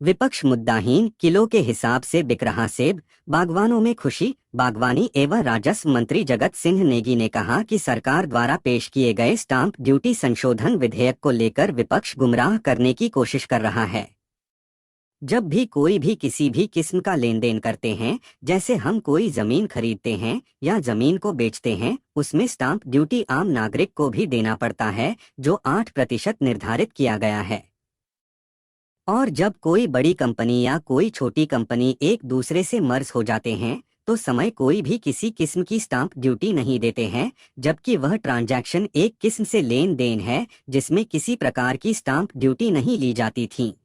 विपक्ष मुद्दाहीन, किलो के हिसाब से बिक रहा सेब, बागवानों में खुशी। बागवानी एवं राजस्व मंत्री जगत सिंह नेगी ने कहा कि सरकार द्वारा पेश किए गए स्टाम्प ड्यूटी संशोधन विधेयक को लेकर विपक्ष गुमराह करने की कोशिश कर रहा है। जब भी कोई भी किसी भी किस्म का लेन देन करते हैं, जैसे हम कोई जमीन खरीदते हैं या जमीन को बेचते हैं, उसमें स्टाम्प ड्यूटी आम नागरिक को भी देना पड़ता है, जो 8% निर्धारित किया गया है। और जब कोई बड़ी कंपनी या कोई छोटी कंपनी एक दूसरे से मर्ज हो जाते हैं, तो समय कोई भी किसी किस्म की स्टाम्प ड्यूटी नहीं देते हैं, जबकि वह ट्रांजैक्शन एक किस्म से लेन देन है जिसमें किसी प्रकार की स्टाम्प ड्यूटी नहीं ली जाती थी।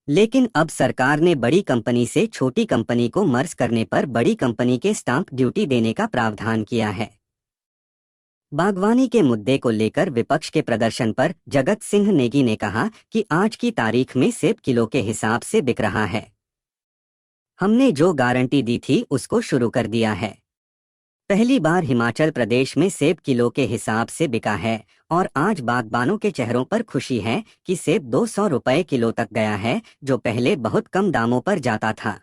लेकिन अब सरकार ने बड़ी कंपनी से छोटी कंपनी को मर्ज करने पर बड़ी कंपनी के स्टाम्प ड्यूटी देने का प्रावधान किया है। बागवानी के मुद्दे को लेकर विपक्ष के प्रदर्शन पर जगत सिंह नेगी ने कहा कि आज की तारीख में सेब किलो के हिसाब से बिक रहा है। हमने जो गारंटी दी थी उसको शुरू कर दिया है। पहली बार हिमाचल प्रदेश में सेब किलो के हिसाब से बिका है और आज बागबानों के चेहरों पर खुशी है कि सेब 200 रुपए किलो तक गया है, जो पहले बहुत कम दामों पर जाता था।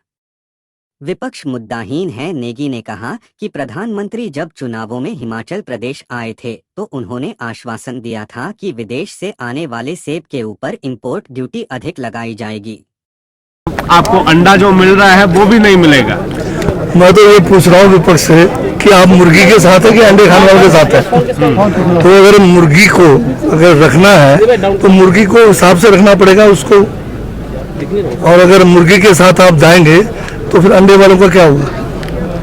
विपक्ष मुद्दाहीन है। नेगी ने कहा कि प्रधानमंत्री जब चुनावों में हिमाचल प्रदेश आए थे तो उन्होंने आश्वासन दिया था कि विदेश से आने वाले सेब के ऊपर इंपोर्ट ड्यूटी अधिक लगाई जाएगी। आपको अंडा जो मिल रहा है वो भी नहीं मिलेगा। मैं तो ये पूछ रहा हूँ विपक्ष से कि आप मुर्गी के साथ है कि अंडे खाने वाले के साथ है? तो अगर मुर्गी को अगर रखना है तो मुर्गी को हिसाब से रखना पड़ेगा उसको, और अगर मुर्गी के साथ आप जाएंगे तो फिर अंडे वालों का क्या होगा?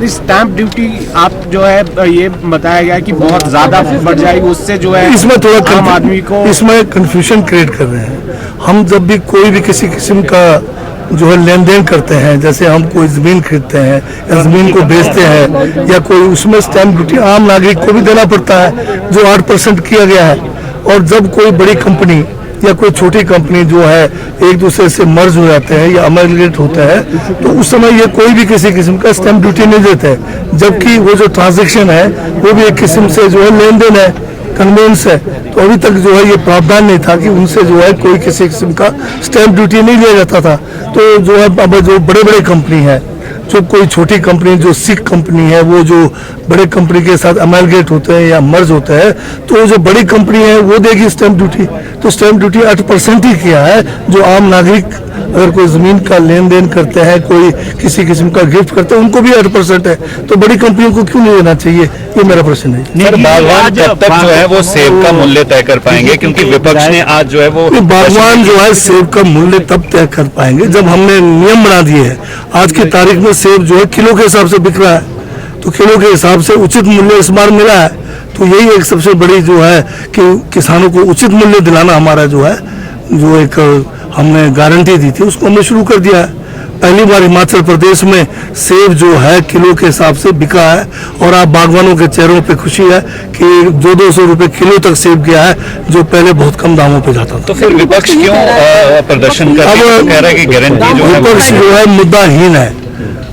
स्टैंप ड्यूटी आप जो है ये बताया गया कि बहुत ज्यादा बढ़ जाएगी, उससे जो है इसमें थोड़ा आम आदमी को इसमें कंफ्यूजन क्रिएट कर रहे हैं। हम जब भी कोई भी किसी किस्म का जो है लेन देन करते हैं, जैसे हम कोई जमीन खरीदते हैं या जमीन को बेचते हैं या कोई, उसमें स्टैम्प ड्यूटी आम नागरिक को भी देना पड़ता है जो 8% किया गया है। और जब कोई बड़ी कंपनी या कोई छोटी कंपनी जो है एक दूसरे से मर्ज हो जाते हैं या अमलगेट होता है, तो उस समय ये कोई भी किसी किस्म का स्टैम्प ड्यूटी नहीं देते हैं, जबकि वो जो ट्रांजैक्शन है वो भी एक किस्म से जो है लेन देन है, कन्वेंस है। तो अभी तक जो है ये प्रावधान नहीं था कि उनसे जो है कोई किसी किस्म का स्टैम्प ड्यूटी नहीं लिया जाता था। तो जो है अब जो बड़े बड़े कंपनी है, जो कोई छोटी कंपनी जो सिक कंपनी है, वो जो बड़े कंपनी के साथ अमलगेट होते हैं या मर्ज होते हैं, तो जो बड़ी कंपनी है वो देगी स्टैम्प ड्यूटी। तो स्टैम्प ड्यूटी 8% ही किया है। जो आम नागरिक अगर कोई जमीन का लेन देन करते हैं, कोई किसी किस्म का गिफ्ट करते हैं, उनको भी 8% है। तो बड़ी कंपनियों को क्यों नहीं देना चाहिए, ये मेरा प्रश्न है। सर, बागवान कब तक जो है वो सेब का मूल्य तय कर पाएंगे? क्योंकि विपक्ष ने आज जो है वो बागवान जो है सेब का मूल्य तब तय कर पाएंगे जब हमने नियम बना दिए हैं। आज की तारीख में सेब जो है किलो के हिसाब से बिक रहा है, तो किलो के हिसाब से उचित मूल्य इस बार मिला है। तो यही एक सबसे बड़ी जो है कि किसानों को उचित मूल्य दिलाना हमारा जो है, जो एक हमने गारंटी दी थी उसको हमने शुरू कर दिया है। पहली बार हिमाचल प्रदेश में सेब जो है किलो के हिसाब से बिका है और आप बागवानों के चेहरों पे खुशी है कि 200 रुपए किलो तक सेब गया है, जो पहले बहुत कम दामों पे जाता था। तो फिर विपक्ष क्यों प्रदर्शन कर रहा है? कह रहा है कि गारंटी जो है विपक्ष जो है मुद्दाहीन है।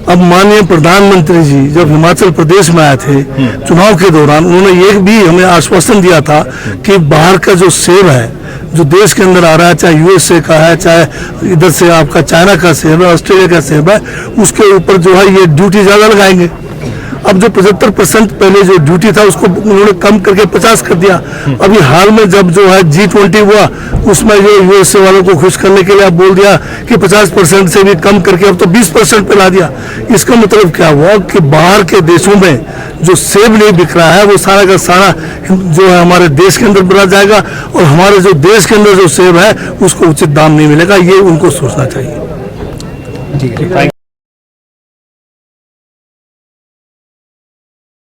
अब माननीय प्रधानमंत्री जी जब हिमाचल प्रदेश में आए थे चुनाव के दौरान, उन्होंने ये भी हमें आश्वासन दिया था कि बाहर का जो सेब है जो देश के अंदर आ रहा है, चाहे यूएसए का है, चाहे इधर से आपका चाइना का सेब है, ऑस्ट्रेलिया का सेब है, उसके ऊपर जो है ये ड्यूटी ज्यादा लगाएंगे। अब जो 75% पहले जो ड्यूटी था उसको उन्होंने कम करके 50 कर दिया। अभी हाल में जब जो है G20 हुआ, उसमें जो यूएसए वालों को खुश करने के लिए अब बोल दिया कि 50% से भी कम करके अब तो 20% पे ला दिया। इसका मतलब क्या हुआ कि बाहर के देशों में जो सेब नहीं बिक रहा है वो सारा का सारा जो है हमारे देश के अंदर बना जाएगा और हमारे जो देश के अंदर जो सेब है उसको उचित दाम नहीं मिलेगा। ये उनको सोचना चाहिए।